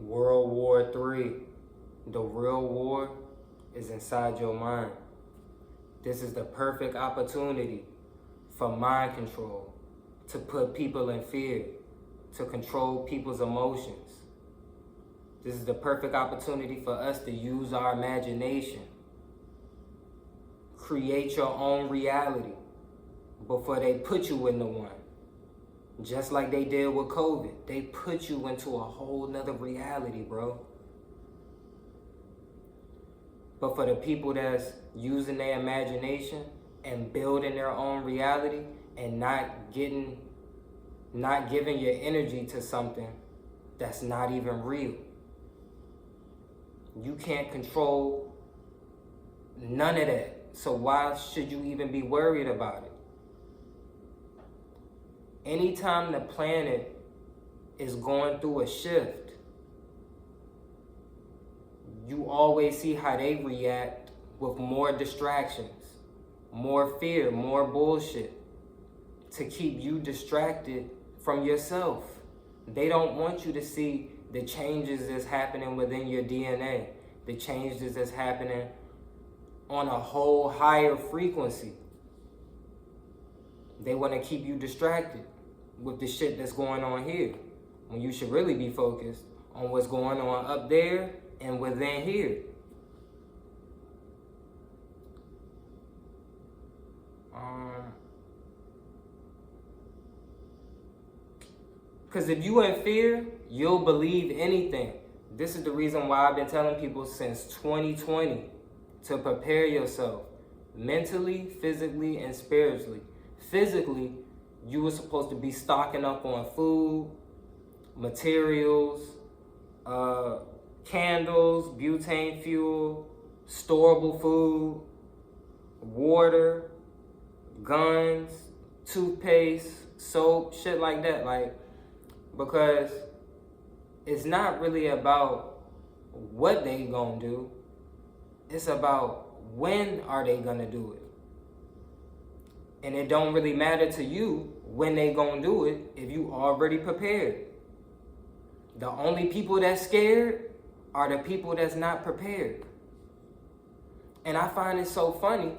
WW3. The real war is inside your mind. This is the perfect opportunity for mind control, to put people in fear, to control people's emotions. This is the perfect opportunity for us to use our imagination. Create your own reality before they put you into one. Just like they did with COVID. They put you into a whole nother reality, bro. But for the people that's using their imagination and building their own reality and not giving your energy to something that's not even real. You can't control none of that. So why should you even be worried about it? Anytime the planet is going through a shift, you always see how they react with more distractions, more fear, more bullshit, to keep you distracted from yourself. They don't want you to see the changes that's happening within your DNA, the changes that's happening on a whole higher frequency. They want to keep you distracted with the shit that's going on here, when you should really be focused on what's going on up there and within here. Because if you in fear, you'll believe anything. This is the reason why I've been telling people since 2020 to prepare yourself mentally, physically, and spiritually. Physically, you were supposed to be stocking up on food, materials, candles, butane fuel, storable food, water, guns, toothpaste, soap, shit like that. Because it's not really about what they gonna do. It's about when are they gonna do it. And it don't really matter to you when they gonna do it if you already prepared. The only people that's scared are the people that's not prepared. And I find it so funny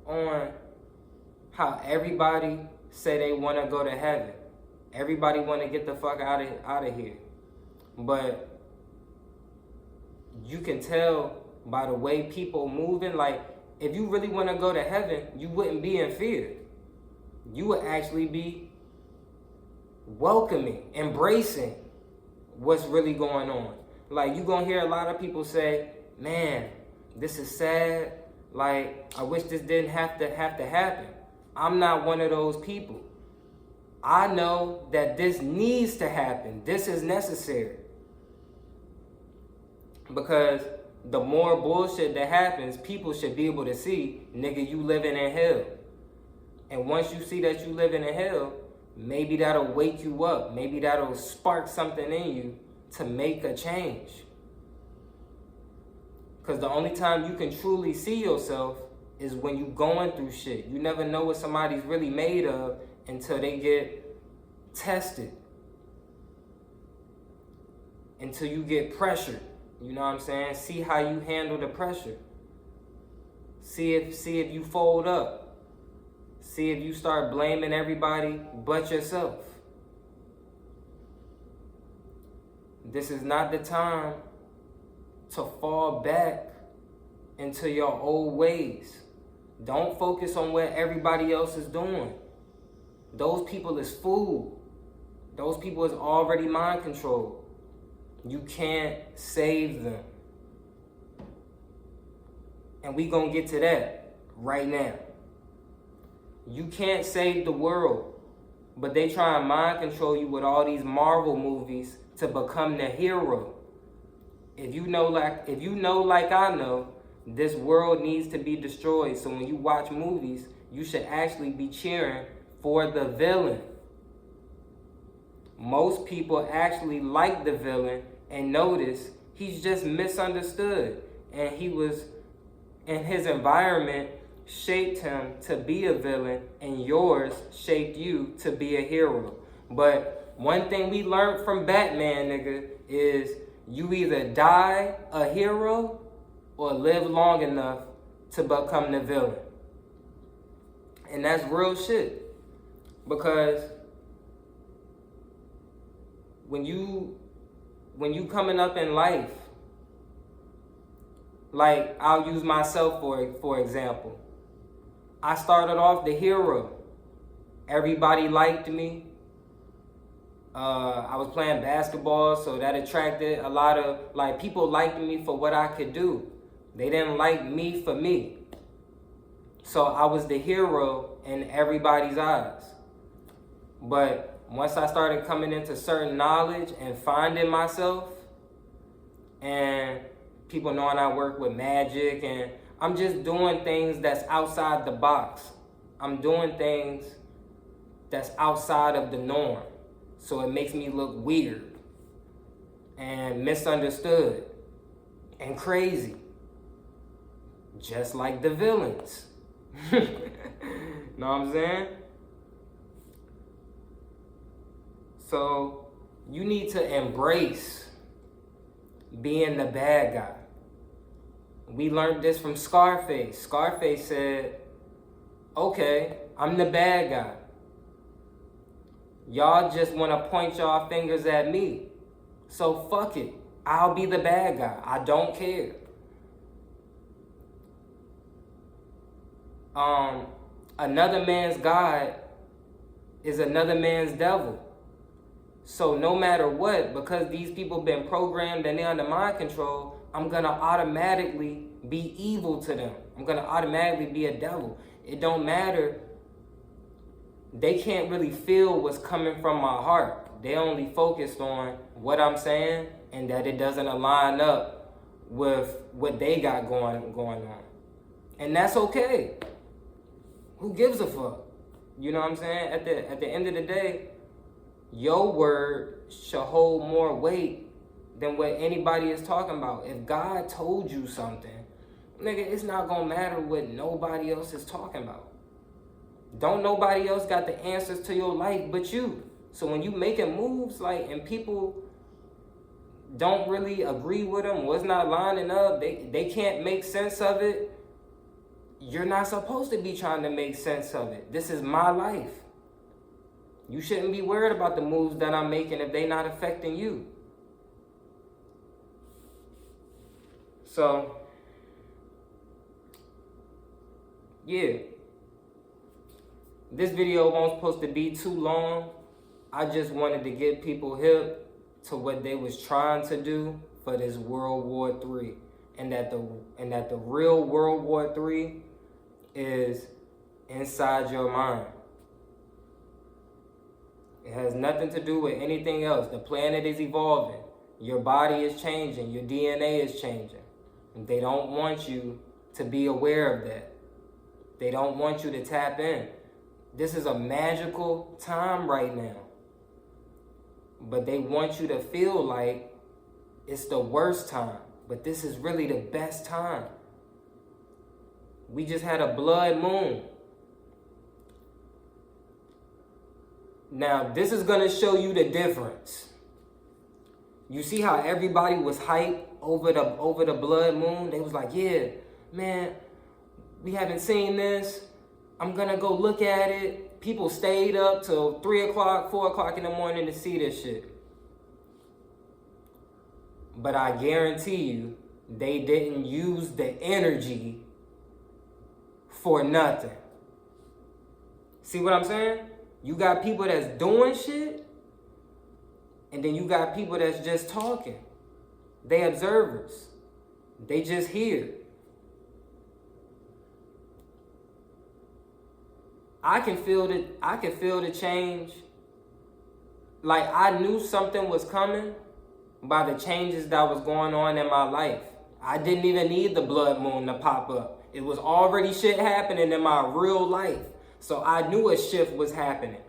on how everybody say they wanna go to heaven. Everybody want to get the fuck out of here. But you can tell by the way people moving, if you really want to go to heaven, you wouldn't be in fear. You would actually be welcoming, embracing what's really going on. You gonna hear a lot of people say, man, this is sad. I wish this didn't have to happen. I'm not one of those people. I know that this needs to happen. This is necessary. Because the more bullshit that happens, people should be able to see, nigga, you living in hell. And once you see that you living in hell, maybe that'll wake you up. Maybe that'll spark something in you to make a change. Because the only time you can truly see yourself is when you going through shit. You never know what somebody's really made of until they get tested, until you get pressured. You know what I'm saying? See how you handle the pressure. See if you fold up. See if you start blaming everybody but yourself. This is not the time to fall back into your old ways. Don't focus on what everybody else is doing. Those people is food. Those people is already mind controlled. You can't save them. And we gonna get to that right now. You can't save the world, but they try and mind control you with all these Marvel movies to become the hero. If you know like I know, this world needs to be destroyed. So when you watch movies, you should actually be cheering for the villain. Most people actually like the villain and notice he's just misunderstood, and his environment shaped him to be a villain, and yours shaped you to be a hero. But one thing we learned from Batman, nigga, is You either die a hero or live long enough to become the villain. And that's real shit. Because when you coming up in life, like I'll use myself for example. I started off the hero. Everybody liked me. I was playing basketball, so that attracted a lot of, like, people liked me for what I could do. They didn't like me for me. So I was the hero in everybody's eyes. But once I started coming into certain knowledge and finding myself, and people knowing I work with magic, and I'm just doing things that's outside the box. I'm doing things that's outside of the norm. So it makes me look weird and misunderstood and crazy. Just like the villains. Know what I'm saying? So you need to embrace being the bad guy. We learned this from Scarface. Scarface said, okay, I'm the bad guy. Y'all just want to point y'all fingers at me. So fuck it. I'll be the bad guy. I don't care. Another man's God is another man's devil. So no matter what, because these people been programmed and they're under mind control, I'm going to automatically be evil to them. I'm going to automatically be a devil. It don't matter. They can't really feel what's coming from my heart. They only focused on what I'm saying and that it doesn't align up with what they got going on. And that's okay. Who gives a fuck? You know what I'm saying? At the end of the day, your word should hold more weight than what anybody is talking about. If God told you something, nigga, it's not gonna matter what nobody else is talking about. Don't nobody else got the answers to your life but you. So when you making moves, like, and people don't really agree with them, or it's not lining up, they can't make sense of it, you're not supposed to be trying to make sense of it. This is my life. You shouldn't be worried about the moves that I'm making if they're not affecting you. So, yeah. This video wasn't supposed to be too long. I just wanted to get people hip to what they was trying to do for this World War III. And that the real World War III is inside your mind. It has nothing to do with anything else. The planet is evolving. Your body is changing. Your DNA is changing. And they don't want you to be aware of that. They don't want you to tap in. This is a magical time right now. But they want you to feel like it's the worst time. But this is really the best time. We just had a blood moon. Now, this is going to show you the difference. You see how everybody was hyped over the blood moon? They was like, yeah, man, we haven't seen this. I'm going to go look at it. People stayed up till 3 o'clock, 4 o'clock in the morning to see this shit. But I guarantee you, they didn't use the energy for nothing. See what I'm saying? You got people that's doing shit, and then you got people that's just talking. They observers. They just hear. I can feel the change. Like, I knew something was coming by the changes that was going on in my life. I didn't even need the blood moon to pop up. It was already shit happening in my real life. So I knew a shift was happening.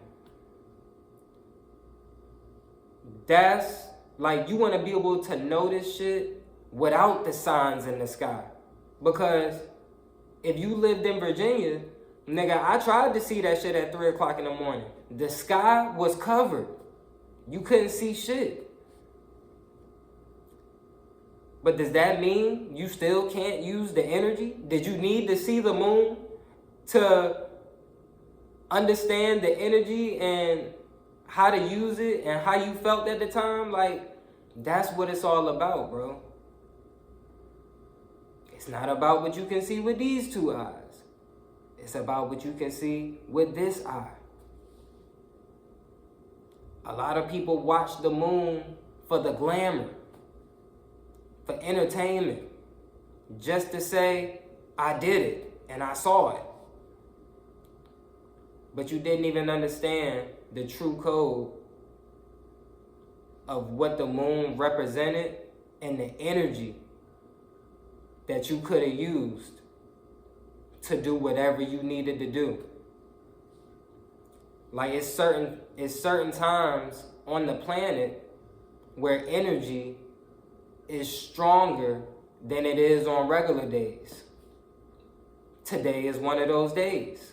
That's, like, you want to be able to notice shit without the signs in the sky. Because if you lived in Virginia, nigga, I tried to see that shit at 3 o'clock in the morning. The sky was covered. You couldn't see shit. But does that mean you still can't use the energy? Did you need to see the moon to understand the energy and how to use it and how you felt at the time? Like, that's what it's all about, bro. It's not about what you can see with these two eyes. It's about what you can see with this eye. A lot of people watch the moon for the glamour, for entertainment, just to say, I did it and I saw it. But you didn't even understand the true code of what the moon represented and the energy that you could have used to do whatever you needed to do. Like, it's certain times on the planet where energy is stronger than it is on regular days. Today is one of those days.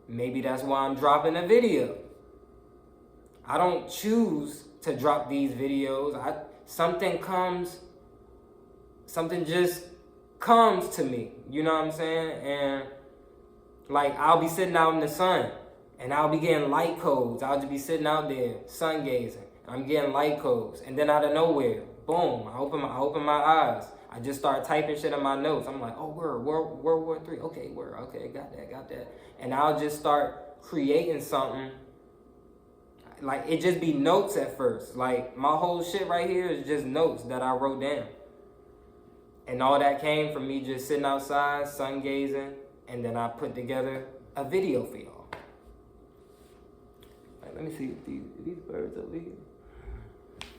Maybe that's why I'm dropping a video. I don't choose to drop these videos. Something just comes to me. You know what I'm saying? And like, I'll be sitting out in the sun and I'll be getting light codes. I'll just be sitting out there sun gazing. I'm getting light codes. And then out of nowhere, boom, I open my eyes. I just start typing shit in my notes. I'm like, oh, World War III. Okay, word. Okay, got that. And I'll just start creating something. Like, it just be notes at first. Like, my whole shit right here is just notes that I wrote down. And all that came from me just sitting outside, sun gazing, and then I put together a video for y'all. Like, let me see if these birds over here.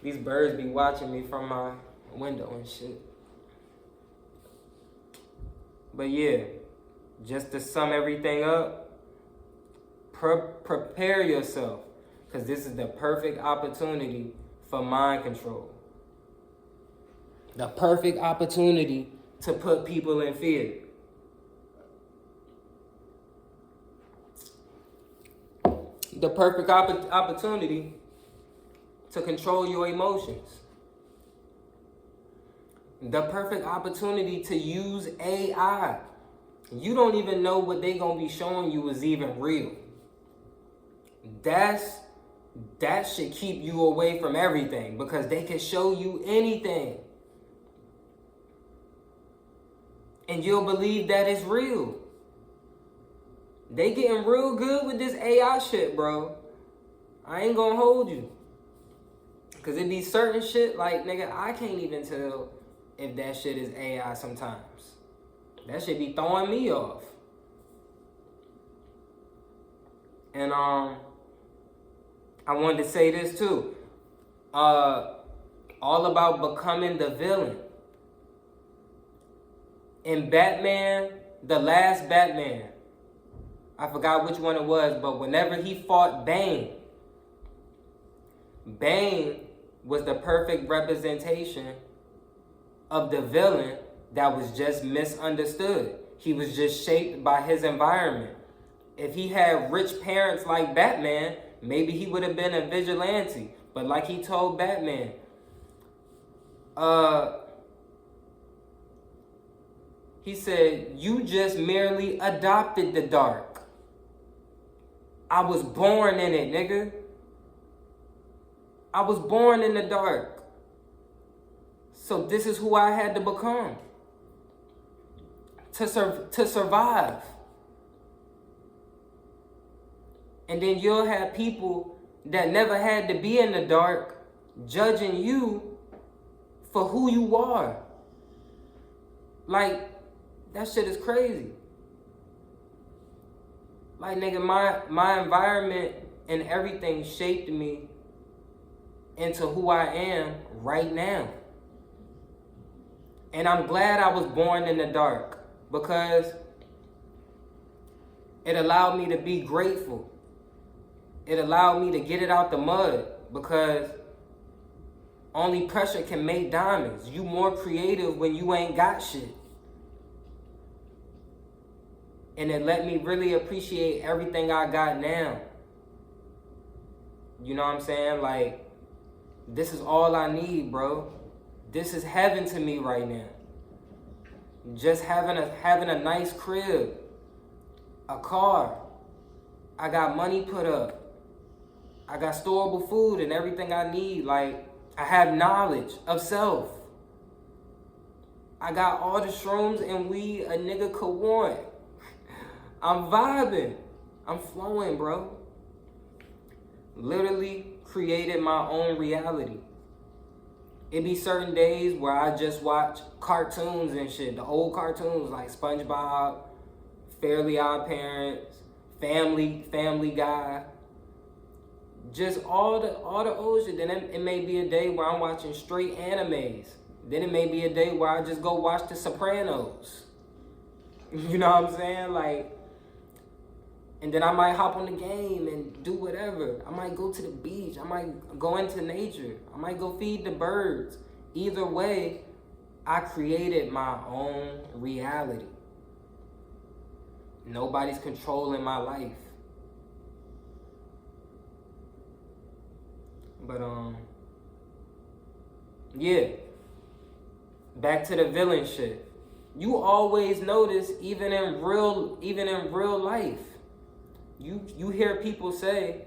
These birds be watching me from my window and shit. But yeah, just to sum everything up, prepare yourself, because this is the perfect opportunity for mind control. The perfect opportunity to put people in fear. The perfect opportunity to control your emotions. The perfect opportunity to use AI. You don't even know what they gonna be showing you is even real. That should keep you away from everything, because they can show you anything. And you'll believe that it's real. They getting real good with this AI shit, bro. I ain't gonna hold you. Because it be certain shit, like, nigga, I can't even tell if that shit is AI sometimes. That shit be throwing me off. And I wanted to say this too. All about becoming the villain. In Batman, the last Batman, I forgot which one it was, but whenever he fought Bane was the perfect representation of the villain that was just misunderstood. He was just shaped by his environment. If he had rich parents like Batman, maybe he would have been a vigilante. But like he told Batman, he said, you just merely adopted the dark. I was born in it, nigga. I was born in the dark. So this is who I had to become. To survive. And then you'll have people that never had to be in the dark judging you for who you are. Like, that shit is crazy. Like, nigga, my environment and everything shaped me into who I am right now. And I'm glad I was born in the dark, because it allowed me to be grateful. It allowed me to get it out the mud, because only pressure can make diamonds. You more creative when you ain't got shit. And it let me really appreciate everything I got now. You know what I'm saying? Like, this is all I need, bro. This is heaven to me right now. Just having a nice crib, a car. I got money put up. I got storable food and everything I need. Like, I have knowledge of self. I got all the shrooms and weed a nigga could want. I'm vibing. I'm flowing, bro. Literally created my own reality. It be certain days where I just watch cartoons and shit. The old cartoons like SpongeBob, Fairly Odd Parents, Family Guy. Just all the old shit. Then it may be a day where I'm watching straight animes. Then it may be a day where I just go watch The Sopranos. You know what I'm saying? Like, and then I might hop on the game and do whatever. I might go to the beach. I might go into nature. I might go feed the birds. Either way, I created my own reality. Nobody's controlling my life. But yeah. Back to the villain shit. You always notice, even in real life, you hear people say,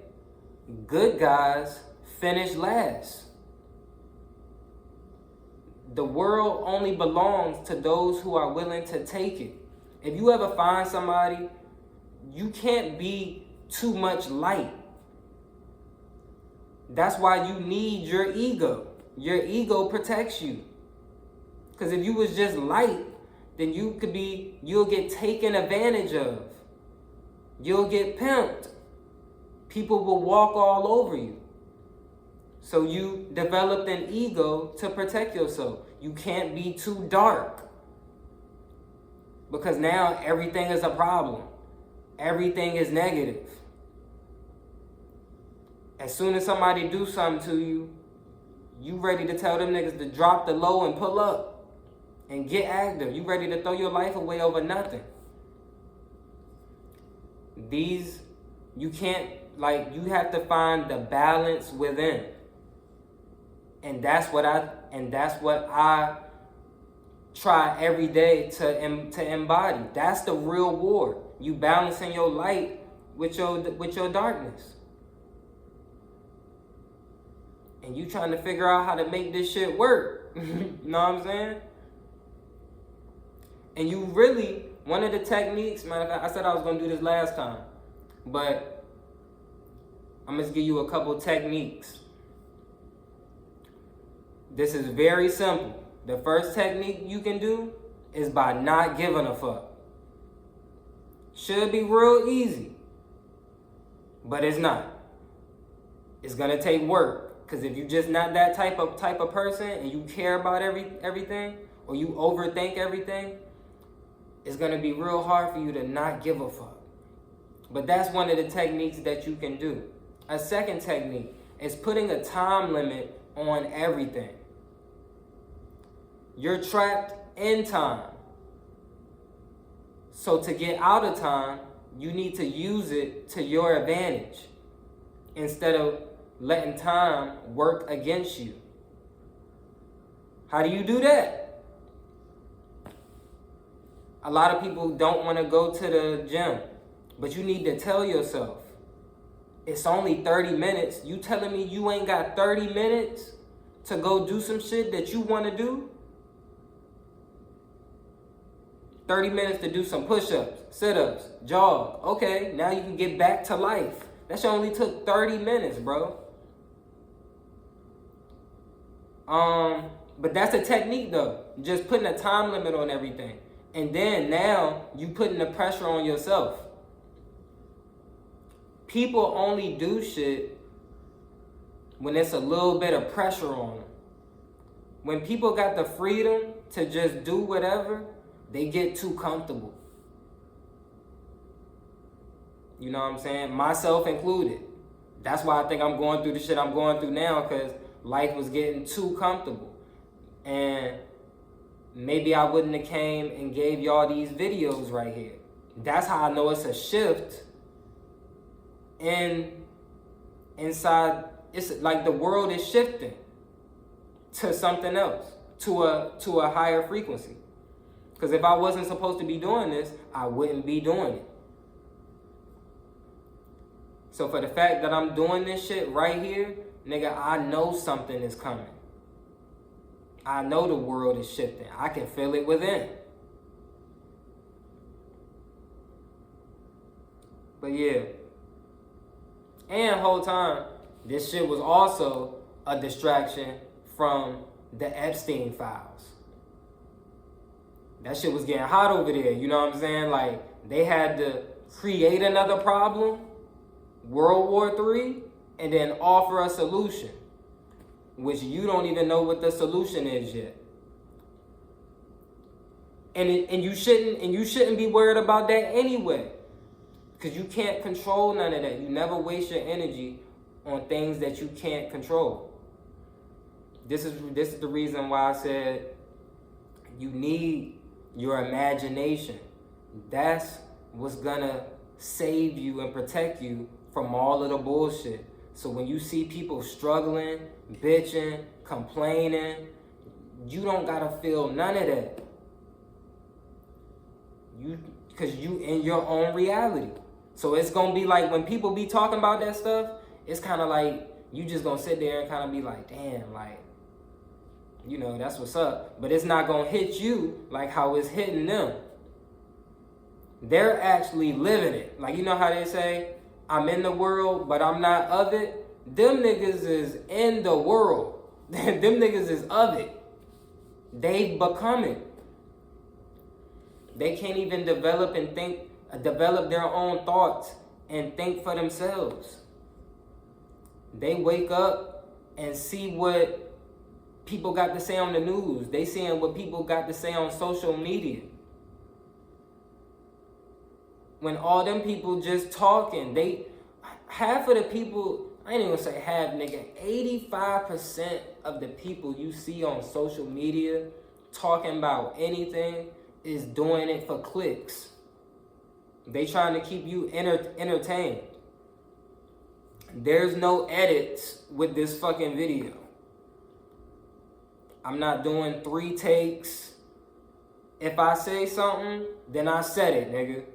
good guys finish last. The world only belongs to those who are willing to take it. If you ever find somebody, you can't be too much light. That's why you need your ego. Your ego protects you. Because if you was just light, then you'll get taken advantage of. You'll get pimped. People will walk all over you. So you developed an ego to protect yourself. You can't be too dark. Because now everything is a problem. Everything is negative. As soon as somebody do something to you, you ready to tell them niggas to drop the low and pull up. And get active. You ready to throw your life away over nothing. You have to find the balance within. And that's what I try every day to embody. That's the real war. You balancing your light with your darkness. And you trying to figure out how to make this shit work. You know what I'm saying? And you really, one of the techniques, matter of fact, I said I was going to do this last time, but I'm going to give you a couple techniques. This is very simple. The first technique you can do is by not giving a fuck. Should be real easy, but it's not. It's going to take work, because if you're just not that type of person and you care about everything, or you overthink everything, it's going to be real hard for you to not give a fuck. But that's one of the techniques that you can do. A second technique is putting a time limit on everything. You're trapped in time. So to get out of time, you need to use it to your advantage instead of letting time work against you. How do you do that? A lot of people don't want to go to the gym, but you need to tell yourself, it's only 30 minutes. You telling me you ain't got 30 minutes to go do some shit that you want to do? 30 minutes to do some push-ups, sit-ups, jog. Okay, now you can get back to life. That shit only took 30 minutes, bro. But that's a technique though. Just putting a time limit on everything. And then now you putting the pressure on yourself. People only do shit when it's a little bit of pressure on them. When people got the freedom to just do whatever, they get too comfortable. You know what I'm saying? Myself included. That's why I think I'm going through the shit I'm going through now, because life was getting too comfortable. And maybe I wouldn't have came and gave y'all these videos right here. That's how I know it's a shift inside. It's like the world is shifting to something else, to a higher frequency. Because if I wasn't supposed to be doing this, I wouldn't be doing it. So for the fact that I'm doing this shit right here, nigga, I know something is coming. I know the world is shifting. I can feel it within. But yeah. And the whole time, this shit was also a distraction from the Epstein files. That shit was getting hot over there, you know what I'm saying? Like, they had to create another problem, World War III, and then offer a solution, which you don't even know what the solution is yet. And you shouldn't be worried about that anyway, because you can't control none of that. You never waste your energy on things that you can't control. This is the reason why I said you need your imagination. That's what's gonna save you and protect you from all of the bullshit. So when you see people struggling, bitching, complaining, you don't gotta feel none of that. Because you in your own reality. So it's gonna be like when people be talking about that stuff, it's kind of like you just gonna sit there and kind of be like, damn, like, you know, that's what's up. But it's not gonna hit you like how it's hitting them. They're actually living it. Like, you know how they say, I'm in the world, but I'm not of it? Them niggas is in the world. Them niggas is of it. They've become it. They can't even develop their own thoughts and think for themselves. They wake up and see what people got to say on the news. They seeing what people got to say on social media. When all them people just talking, half of the people, I ain't even gonna say half, nigga, 85% of the people you see on social media talking about anything is doing it for clicks. They trying to keep you entertained. There's no edits with this fucking video. I'm not doing 3 takes. If I say something, then I said it, nigga.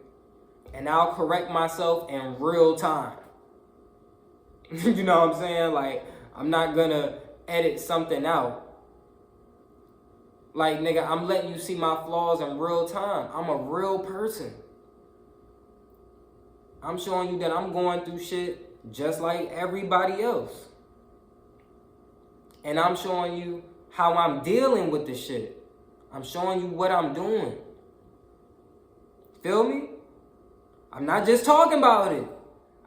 And I'll correct myself in real time. You know what I'm saying? Like, I'm not gonna edit something out. Like, nigga, I'm letting you see my flaws in real time. I'm a real person. I'm showing you that I'm going through shit just like everybody else. And I'm showing you how I'm dealing with the shit. I'm showing you what I'm doing. Feel me? I'm not just talking about it.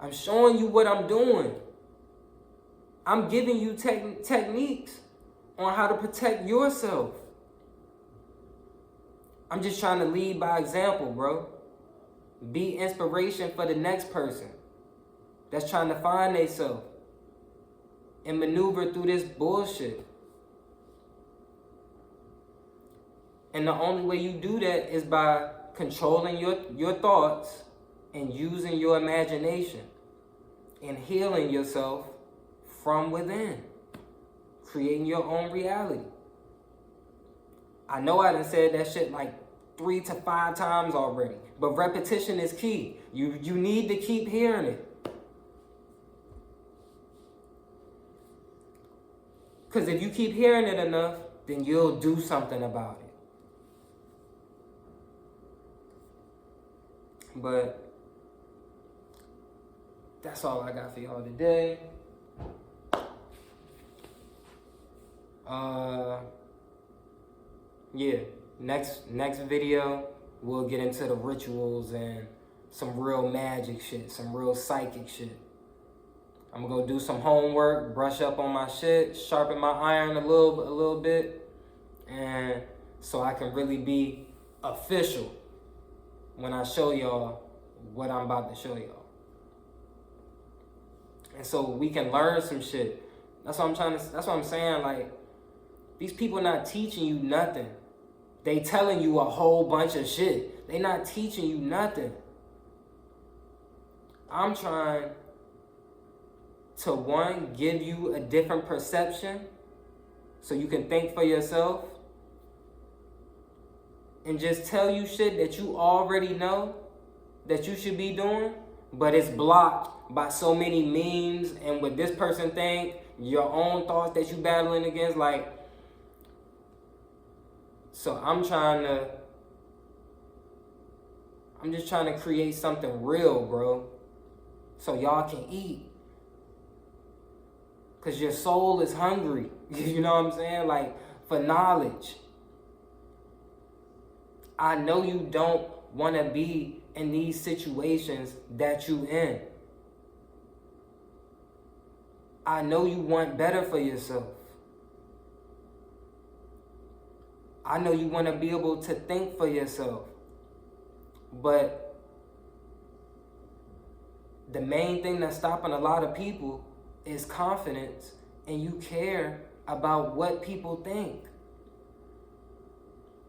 I'm showing you what I'm doing. I'm giving you techniques on how to protect yourself. I'm just trying to lead by example, bro. Be inspiration for the next person that's trying to find themselves and maneuver through this bullshit. And the only way you do that is by controlling your thoughts and using your imagination and healing yourself from within, creating your own reality. I know I done said that shit like 3 to 5 times already, but repetition is key. You need to keep hearing it. Because if you keep hearing it enough, then you'll do something about it. But that's all I got for y'all today. Yeah, next video, we'll get into the rituals and some real magic shit, some real psychic shit. I'm gonna go do some homework, brush up on my shit, sharpen my iron a little bit, and so I can really be official when I show y'all what I'm about to show y'all. And so we can learn some shit. That's what I'm saying, like, these people not teaching you nothing. They telling you a whole bunch of shit. They not teaching you nothing. I'm trying to, one, give you a different perception so you can think for yourself and just tell you shit that you already know that you should be doing, but it's blocked by so many memes and what this person think, your own thoughts that you battling against, like. So I'm just trying to create something real, bro, so y'all can eat. Cause your soul is hungry, you know what I'm saying? Like, for knowledge. I know you don't want to be in these situations that you in. I know you want better for yourself. I know you want to be able to think for yourself. But the main thing that's stopping a lot of people is confidence, and you care about what people think.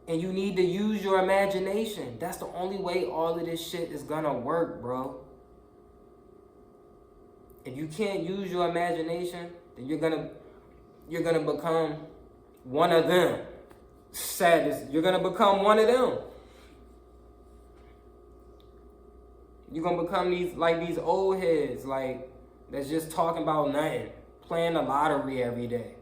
And you need to use your imagination. That's the only way all of this shit is gonna work, bro. If you can't use your imagination, then you're gonna become one of them. Saddest, you're gonna become one of them. You're gonna become these old heads, like, that's just talking about nothing, playing the lottery every day.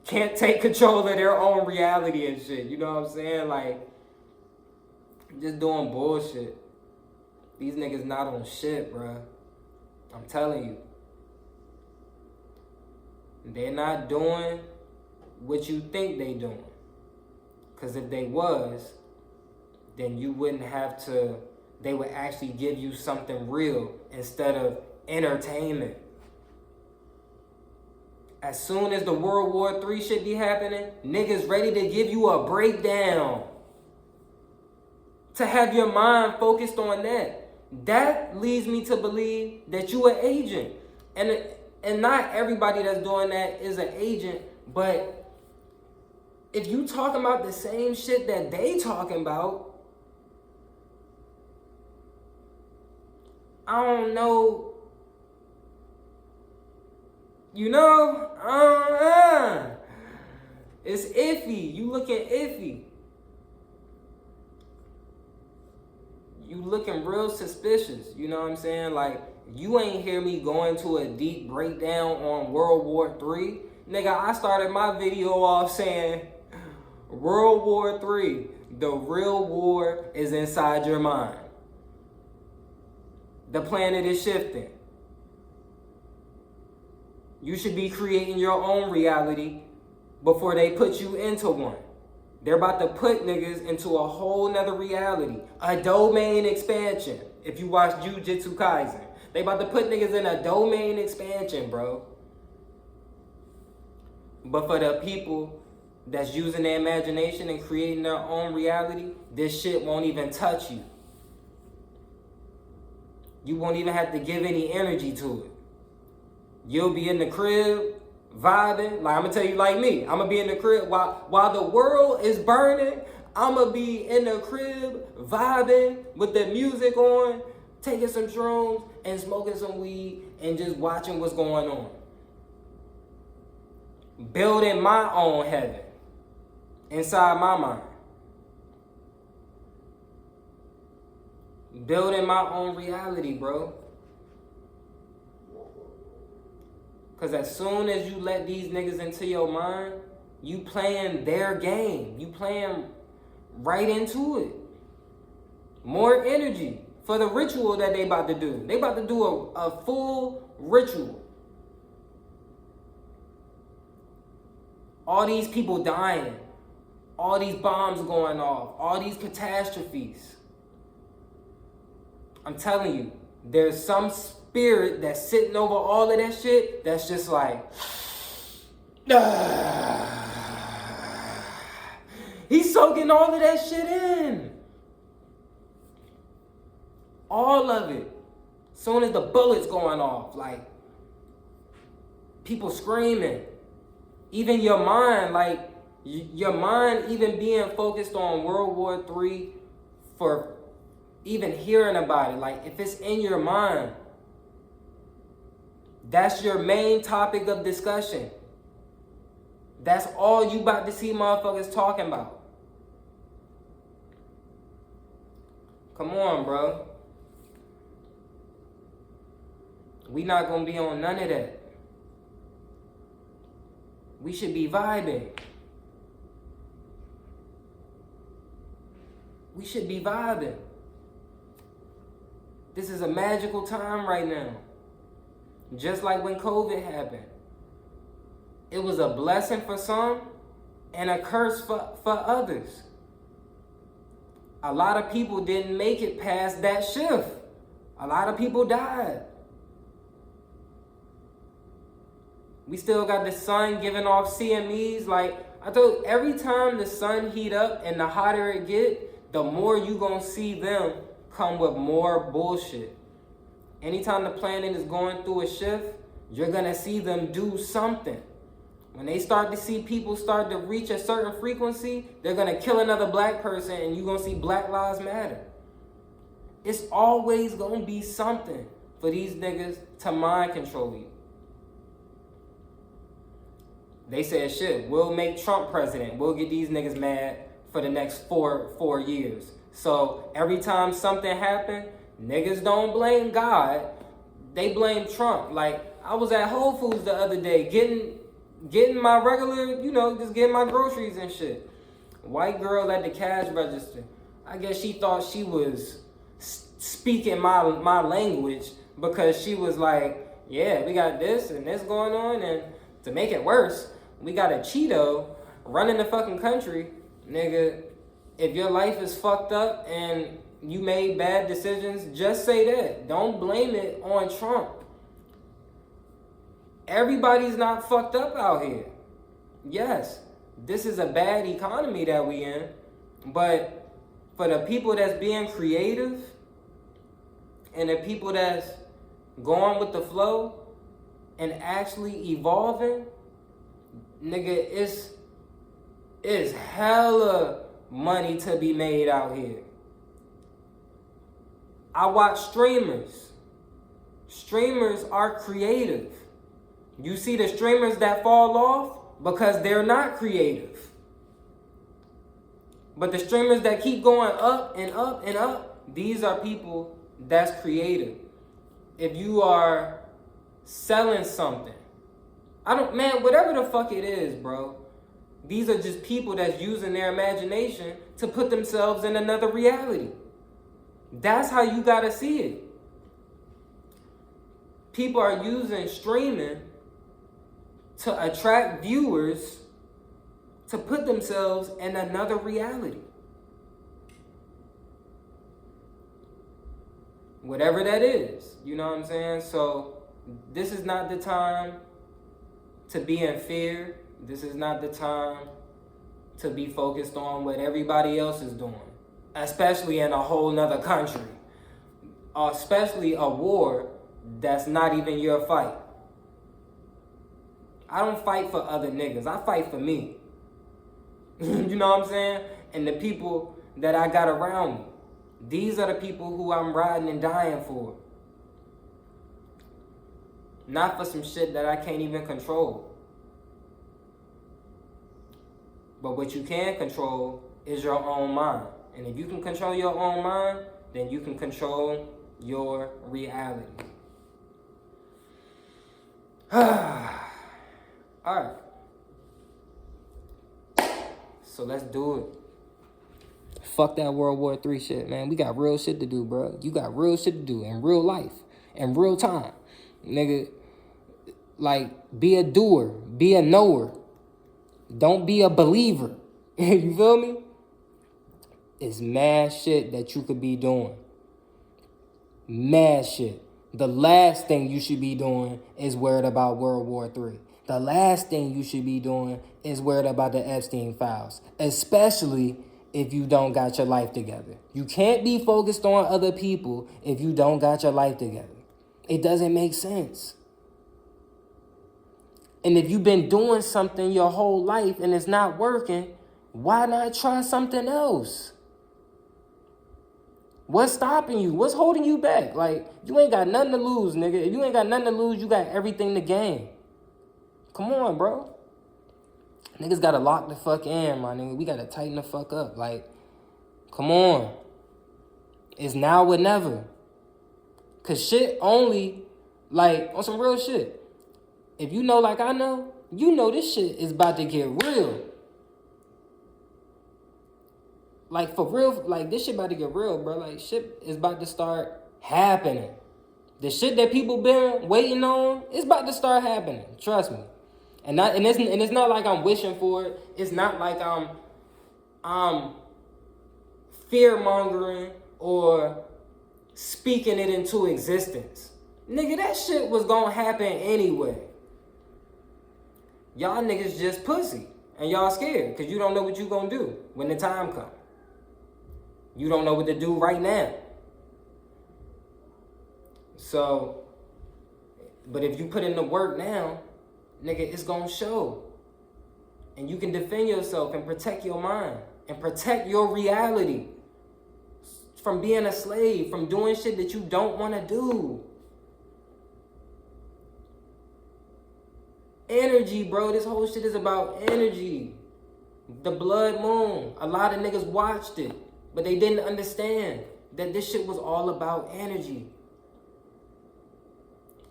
Can't take control of their own reality and shit. You know what I'm saying? Like, just doing bullshit. These niggas not on shit, bruh. I'm telling you. They're not doing what you think they doing. Because if they was, then you wouldn't have to, they would actually give you something real instead of entertainment. As soon as the World War III shit be happening, niggas ready to give you a breakdown. To have your mind focused on that. That leads me to believe that you an agent. And not everybody that's doing that is an agent, but if you talking about the same shit that they talking about, I don't know. You know, it's iffy. You looking iffy. You looking real suspicious. You know what I'm saying? Like, you ain't hear me go into a deep breakdown on World War III. Nigga, I started my video off saying, World War III, the real war is inside your mind. The planet is shifting. You should be creating your own reality before they put you into one. They're about to put niggas into a whole nother reality. A domain expansion. If you watch Jujutsu Kaisen. They about to put niggas in a domain expansion, bro. But for the people that's using their imagination and creating their own reality, this shit won't even touch you. You won't even have to give any energy to it. You'll be in the crib, vibing. Like, I'm gonna tell you like me. I'm gonna be in the crib while the world is burning. I'm gonna be in the crib, vibing with the music on, taking some shrooms and smoking some weed and just watching what's going on. Building my own heaven inside my mind. Building my own reality, bro. Because as soon as you let these niggas into your mind, you playing their game. You playing right into it. More energy for the ritual that they about to do. They about to do a full ritual. All these people dying. All these bombs going off. All these catastrophes. I'm telling you, there's some spirit that's sitting over all of that shit that's just like, he's soaking all of that shit in. All of it. Soon as the bullets going off, like, people screaming. Even your mind, like, your mind even being focused on World War III for even hearing about it. Like, if it's in your mind, that's your main topic of discussion. That's all you about to see motherfuckers talking about. Come on, bro. We not gonna be on none of that. We should be vibing. We should be vibing. This is a magical time right now. Just like when COVID happened. It was a blessing for some and a curse for others. A lot of people didn't make it past that shift. A lot of people died. We still got the sun giving off CMEs. Like I told, every time the sun heat up and the hotter it get, the more you gonna see them come with more bullshit. Anytime the planet is going through a shift, you're gonna see them do something. When they start to see people start to reach a certain frequency, they're gonna kill another black person and you're gonna see Black Lives Matter. It's always gonna be something for these niggas to mind control you. They said, shit, we'll make Trump president. We'll get these niggas mad for the next four years. So every time something happened, niggas don't blame God. They blame Trump. Like, I was at Whole Foods the other day getting my regular, just getting my groceries and shit. White girl at the cash register. I guess she thought she was speaking my language because she was like, yeah, we got this and this going on, and to make it worse, we got a Cheeto running the fucking country. Nigga, if your life is fucked up and you made bad decisions, just say that. Don't blame it on Trump. Everybody's not fucked up out here. Yes, this is a bad economy that we in, but for the people that's being creative and the people that's going with the flow and actually evolving, nigga, it's hella money to be made out here. I watch streamers. Streamers are creative. You see the streamers that fall off because they're not creative. But the streamers that keep going up and up and up, these are people that's creative. If you are selling something, whatever the fuck it is, bro. These are just people that's using their imagination to put themselves in another reality. That's how you gotta see it. People are using streaming to attract viewers to put themselves in another reality. Whatever that is, you know what I'm saying? So this is not the time to be in fear. This is not the time to be focused on what everybody else is doing, especially in a whole nother country, especially a war that's not even your fight. I don't fight for other niggas. I fight for me. You know what I'm saying? And the people that I got around me. These are the people who I'm riding and dying for. Not for some shit that I can't even control. But what you can control is your own mind. And if you can control your own mind, then you can control your reality. Alright. So let's do it. Fuck that World War III shit, man. We got real shit to do, bro. You got real shit to do in real life, in real time. Nigga, like, be a doer, be a knower. Don't be a believer. You feel me? It's mad shit that you could be doing. Mad shit. The last thing you should be doing is worried about World War III. The last thing you should be doing is worried about the Epstein files. Especially if you don't got your life together. You can't be focused on other people if you don't got your life together. It doesn't make sense. And if you've been doing something your whole life and it's not working, why not try something else? What's stopping you? What's holding you back? Like, you ain't got nothing to lose, nigga. If you ain't got nothing to lose, you got everything to gain. Come on, bro. Niggas gotta lock the fuck in, my nigga. We gotta tighten the fuck up. Like, come on. It's now or never. Cause shit only, like, on some real shit. If you know like I know, you know this shit is about to get real. Like, for real, like, this shit about to get real, bro. Like, shit is about to start happening. The shit that people been waiting on, it's about to start happening. Trust me. And it's not like I'm wishing for it. It's not like I'm fear-mongering or speaking it into existence. Nigga, that shit was gonna happen anyway. Y'all niggas just pussy. And y'all scared because you don't know what you gonna do when the time comes. You don't know what to do right now. So, but if you put in the work now, nigga, it's gonna show. And you can defend yourself and protect your mind and protect your reality from being a slave, from doing shit that you don't want to do. Energy, bro. This whole shit is about energy. The blood moon. A lot of niggas watched it, but they didn't understand that this shit was all about energy.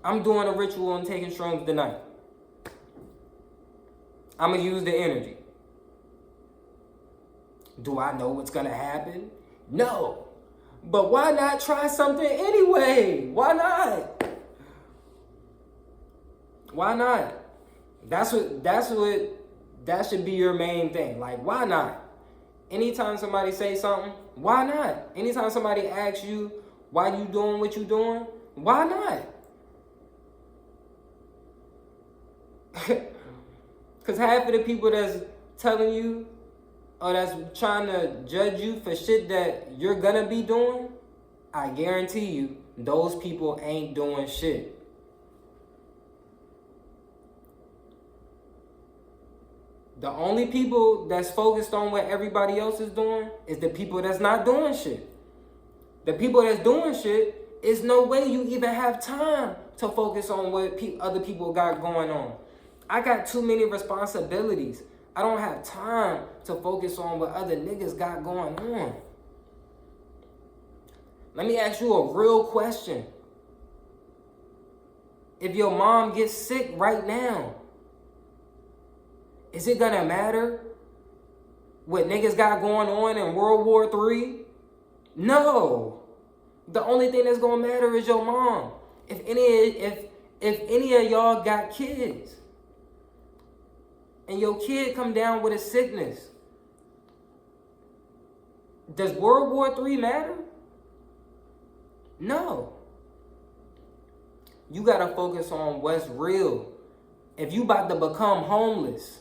I'm doing a ritual on taking shrooms tonight. I'm going to use the energy. Do I know what's going to happen? No. But why not try something anyway? Why not? Why not? That should be your main thing. Like, why not? Anytime somebody say something, why not? Anytime somebody asks you why you doing what you doing, why not? Because half of the people that's telling you or that's trying to judge you for shit that you're gonna be doing, I guarantee you, those people ain't doing shit. The only people that's focused on what everybody else is doing is the people that's not doing shit. The people that's doing shit, is no way you even have time to focus on what other people got going on. I got too many responsibilities. I don't have time to focus on what other niggas got going on. Let me ask you a real question. If your mom gets sick right now, is it gonna matter what niggas got going on in World War III? No. The only thing that's gonna matter is your mom. If any of y'all got kids, and your kid come down with a sickness, does World War III matter? No. You gotta focus on what's real. If you about to become homeless,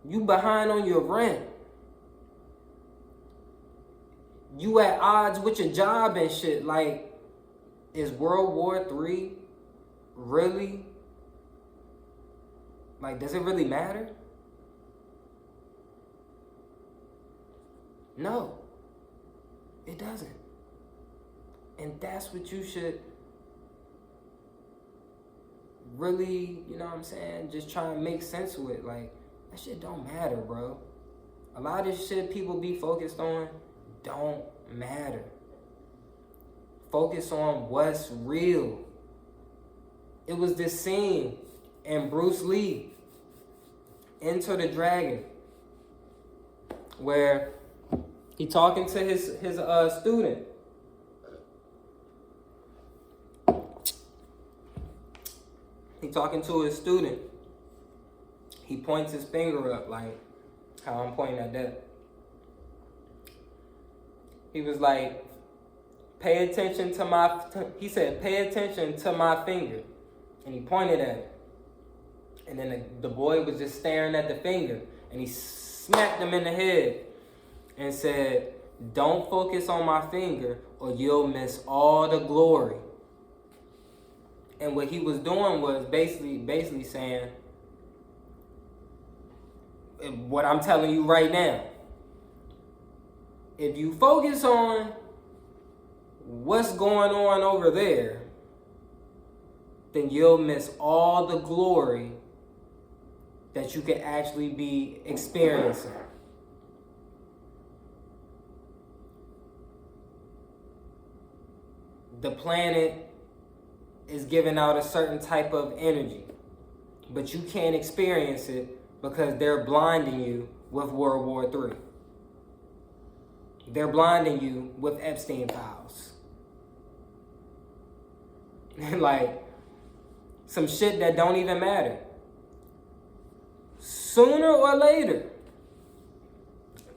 you behind on your rent, you at odds with your job and shit, like, is World War III really? Like, does it really matter? No, it doesn't. And that's what you should really, you know what I'm saying, just try and make sense with. Like, that shit don't matter, bro. A lot of shit people be focused on don't matter. Focus on what's real. It was this scene in Bruce Lee, Enter the Dragon, where he talking to his student. He talking to his student. He points his finger up like how I'm pointing at that. He was like, pay attention to my, he said, pay attention to my finger. And he pointed at it. And then the boy was just staring at the finger. And he smacked him in the head and said, don't focus on my finger or you'll miss all the glory. And what he was doing was basically saying what I'm telling you right now. If you focus on what's going on over there, then you'll miss all the glory that you could actually be experiencing. the planet is giving out a certain type of energy, but you can't experience it because they're blinding you with World War III. They're blinding you with Epstein files. Like, some shit that don't even matter. Sooner or later,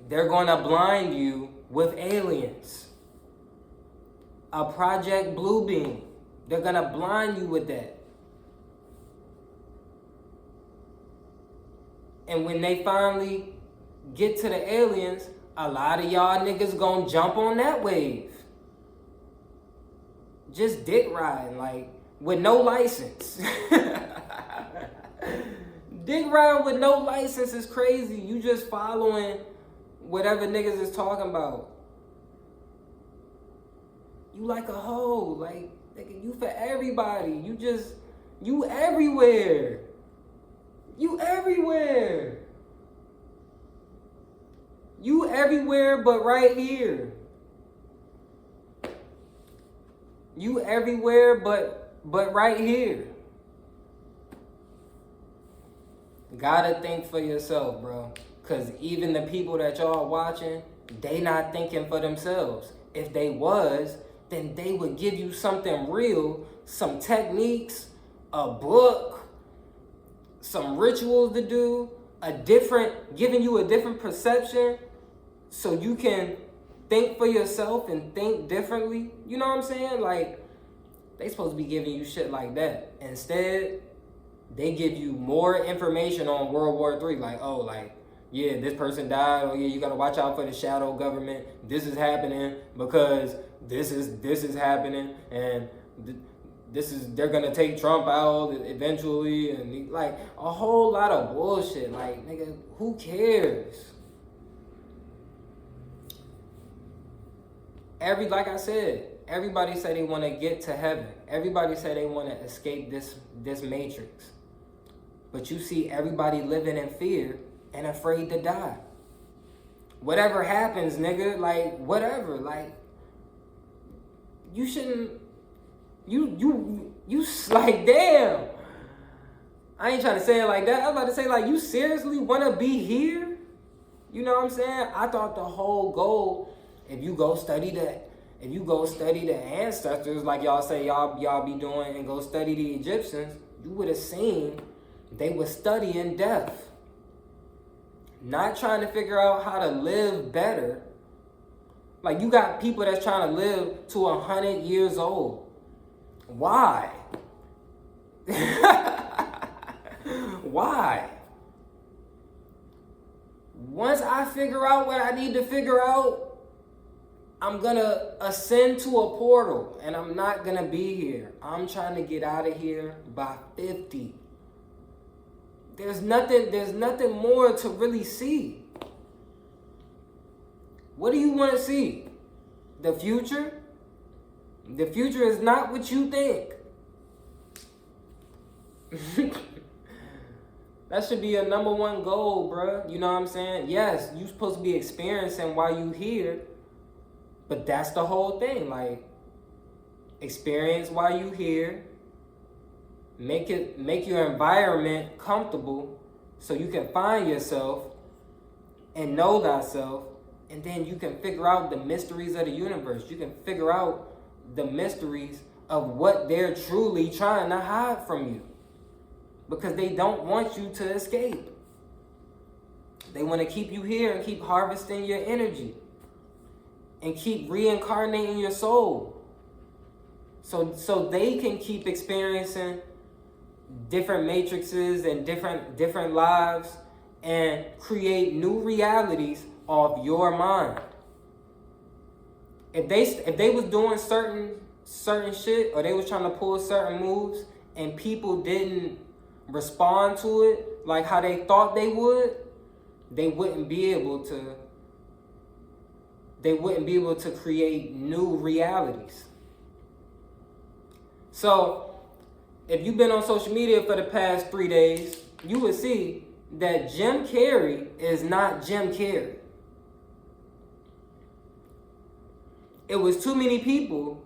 they're gonna blind you with aliens. A Project Bluebeam. They're gonna blind you with that. And when they finally get to the aliens, a lot of y'all niggas gonna jump on that wave. Just dick riding, like, with no license. Dick riding with no license is crazy. You just following whatever niggas is talking about. You like a hoe, like, nigga, you for everybody. You everywhere. You everywhere. You everywhere but right here. You everywhere but right here. Gotta think for yourself, bro. Cause even the people that y'all watching, they not thinking for themselves. If they was, then they would give you something real, some techniques, a book, some rituals to do, giving you a different perception so you can think for yourself and think differently. You know what I'm saying? Like, they supposed to be giving you shit like that. Instead, they give you more information on World War III. Like, oh, like, yeah, this person died. Oh, yeah, you got to watch out for the shadow government. This is happening because this is happening. And they're going to take Trump out eventually. And, like, a whole lot of bullshit. Like, nigga, who cares? Like I said, everybody say they want to get to heaven. Everybody say they want to escape this matrix. But you see everybody living in fear and afraid to die. Whatever happens, nigga, like, whatever, like, you shouldn't, you like, damn. I ain't trying to say it like that. I was about to say, like, you seriously want to be here? You know what I'm saying? I thought the whole goal, if you go study the ancestors, like y'all say y'all be doing, and go study the Egyptians, you would have seen they were studying death. Not trying to figure out how to live better. Like, you got people that's trying to live to 100 years old. Why? Why? Once I figure out what I need to figure out, I'm gonna ascend to a portal and I'm not gonna be here. I'm trying to get out of here by 50. There's nothing more to really see. What do you want to see? The future? The future is not what you think. That should be a number one goal, bruh. You know what I'm saying? Yes, you're supposed to be experiencing while you here, but that's the whole thing. Like, experience while you here. Make your environment comfortable so you can find yourself and know thyself, and then you can figure out the mysteries of the universe. You can figure out the mysteries of what they're truly trying to hide from you, because they don't want you to escape. They want to keep you here and keep harvesting your energy and keep reincarnating your soul so they can keep experiencing different matrices and different lives and create new realities off your mind. If they was doing certain shit, or they was trying to pull certain moves and people didn't respond to it like how they thought they would, they wouldn't be able to create new realities. So if you've been on social media for the past 3 days, you would see that Jim Carrey is not Jim Carrey. It was too many people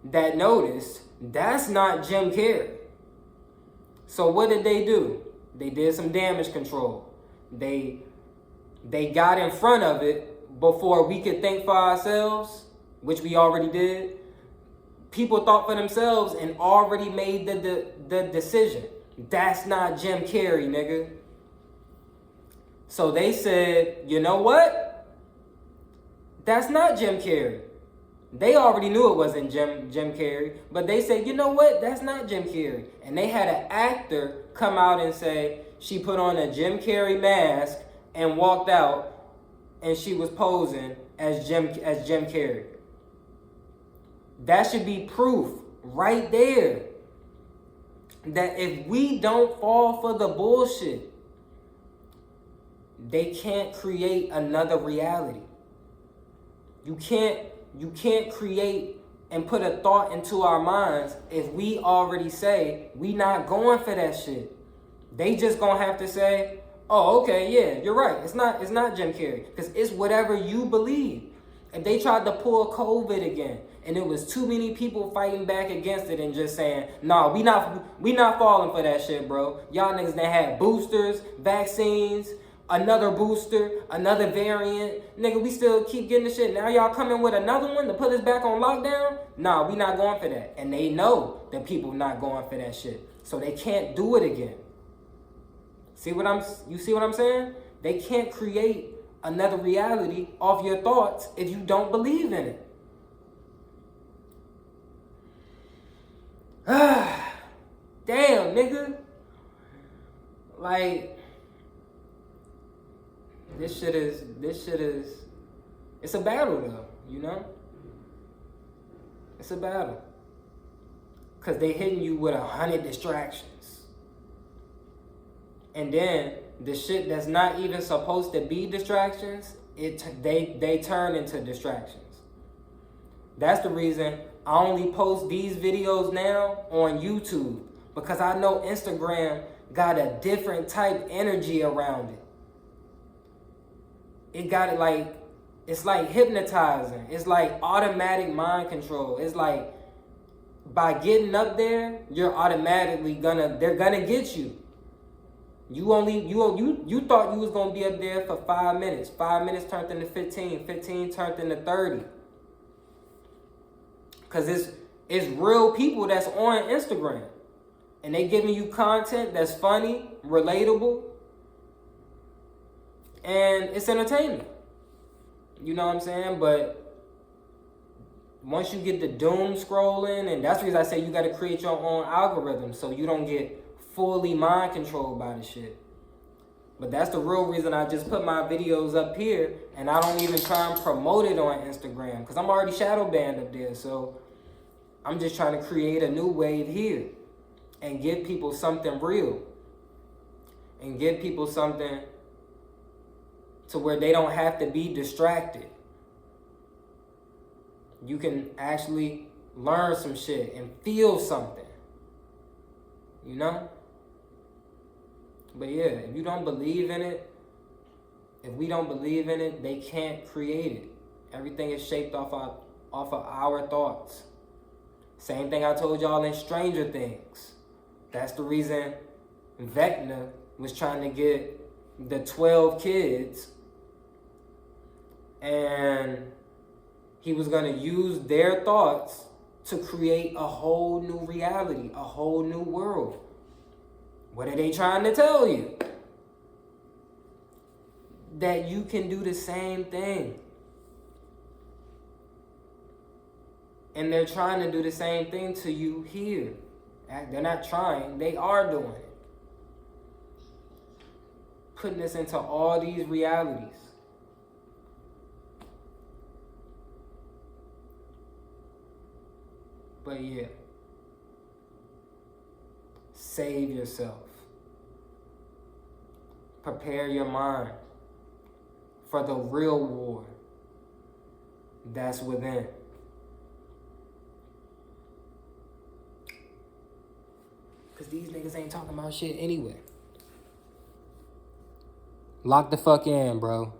that noticed that's not Jim Carrey. So what did they do? They did some damage control. They got in front of it before we could think for ourselves, which we already did. People thought for themselves and already made the decision. That's not Jim Carrey, nigga. So they said, you know what? That's not Jim Carrey. They already knew it wasn't Jim Carrey, but they said, you know what? That's not Jim Carrey. And they had an actor come out and say she put on a Jim Carrey mask and walked out, and she was posing as Jim Carrey. That should be proof right there that if we don't fall for the bullshit, they can't create another reality. You can't create and put a thought into our minds if we already say we not going for that shit. They just gonna have to say, oh, okay, yeah, you're right. It's not Jim Carrey. Because it's whatever you believe. If they tried to pull COVID again and it was too many people fighting back against it and just saying, no, we not falling for that shit, bro. Y'all niggas that had boosters, vaccines, another booster, another variant. Nigga, we still keep getting the shit. Now y'all coming with another one to put us back on lockdown? Nah, we not going for that. And they know that people not going for that shit. So they can't do it again. You see what I'm saying? They can't create another reality off your thoughts if you don't believe in it. Damn, nigga. Like, this shit is, it's a battle though, you know? It's a battle. Cause they hitting you with 100 distractions. And then the shit that's not even supposed to be distractions, they turn into distractions. That's the reason I only post these videos now on YouTube, because I know Instagram got a different type energy around it. It got it like, it's like hypnotizing. It's like automatic mind control. It's like by getting up there, you're automatically they're gonna get you. You thought you was gonna be up there for 5 minutes. 5 minutes turned into 15. 15 turned into 30. Cause it's real people that's on Instagram. And they giving you content that's funny, relatable, and it's entertainment. You know what I'm saying? But once you get the doom scrolling, and that's the reason I say you gotta create your own algorithm so you don't get fully mind controlled by the shit. But that's the real reason I just put my videos up here and I don't even try and promote it on Instagram, because I'm already shadow banned up there. So I'm just trying to create a new wave here and give people something real and give people something to where they don't have to be distracted. You can actually learn some shit and feel something, you know? But yeah, if you don't believe in it, if we don't believe in it, they can't create it. Everything is shaped off of our thoughts. Same thing I told y'all in Stranger Things. That's the reason Vecna was trying to get the 12 kids, and he was going to use their thoughts to create a whole new reality, a whole new world. What are they trying to tell you? That you can do the same thing. And they're trying to do the same thing to you here. They're not trying, they are doing it. Putting us into all these realities. But yeah, save yourself. Prepare your mind for the real war that's within. Because these niggas ain't talking about shit anyway. Lock the fuck in, bro.